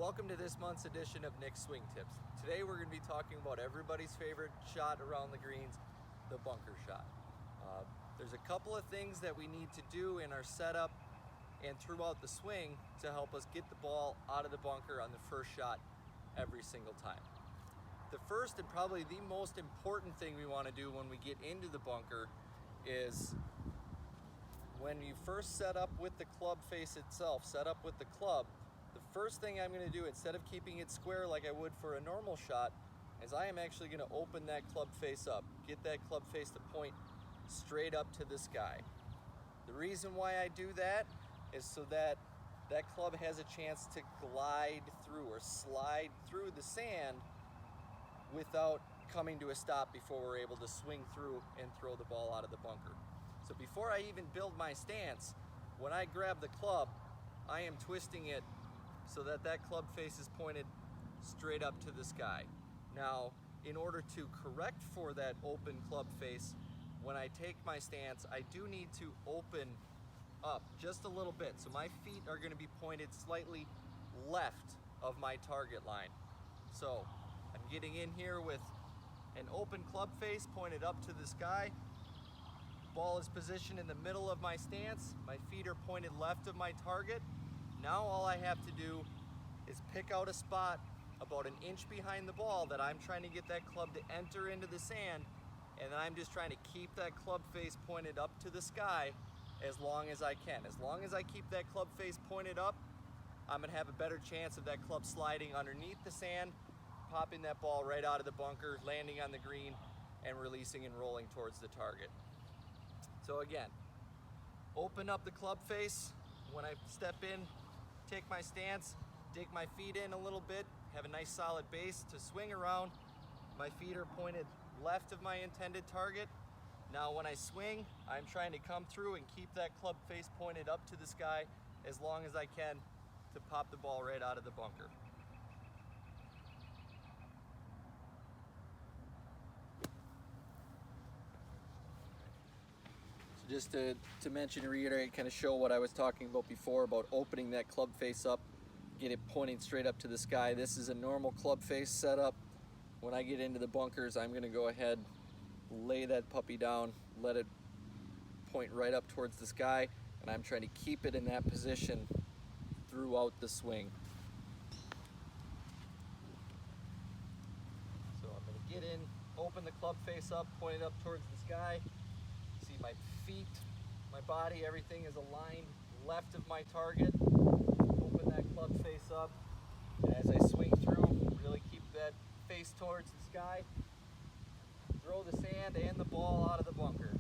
Welcome to this month's edition of Nick's Swing Tips. Today we're going to be talking about everybody's favorite shot around the greens, the bunker shot. There's a couple of things that we need to do in our setup and throughout the swing to help us get the ball out of the bunker on the first shot every single time. The first and probably the most important thing we want to do when we get into the bunker is when you first set up with the club face itself, set up with the club, the first thing I'm going to do, instead of keeping it square like I would for a normal shot, is I am actually going to open that club face up, get that club face to point straight up to the sky. The reason why I do that is so that that club has a chance to glide through or slide through the sand without coming to a stop before we're able to swing through and throw the ball out of the bunker. So before I even build my stance, when I grab the club, I am twisting it so that that club face is pointed straight up to the sky. Now, in order to correct for that open club face, when I take my stance, I do need to open up just a little bit. So my feet are going to be pointed slightly left of my target line. So I'm getting in here with an open club face pointed up to the sky. Ball is positioned in the middle of my stance. My feet are pointed left of my target. Now all I have to do is pick out a spot about an inch behind the ball that I'm trying to get that club to enter into the sand, and then I'm just trying to keep that club face pointed up to the sky as long as I can. As long as I keep that club face pointed up, I'm gonna have a better chance of that club sliding underneath the sand, popping that ball right out of the bunker, landing on the green, and releasing and rolling towards the target. So again, open up the club face when I step in, take my stance, dig my feet in a little bit, have a nice solid base to swing around. My feet are pointed left of my intended target. Now when I swing, I'm trying to come through and keep that club face pointed up to the sky as long as I can to pop the ball right out of the bunker. So just to mention and reiterate, kind of show what I was talking about before about opening that club face up, get it pointing straight up to the sky. This is a normal club face setup. When I get into the bunkers, I'm going to go ahead, lay that puppy down, let it point right up towards the sky, and I'm trying to keep it in that position throughout the swing. So I'm going to get in, open the club face up, point it up towards the sky. See my feet, my body, everything is aligned left of my target. Open that club face up. As I swing through, really keep that face towards the sky. Throw the sand and the ball out of the bunker.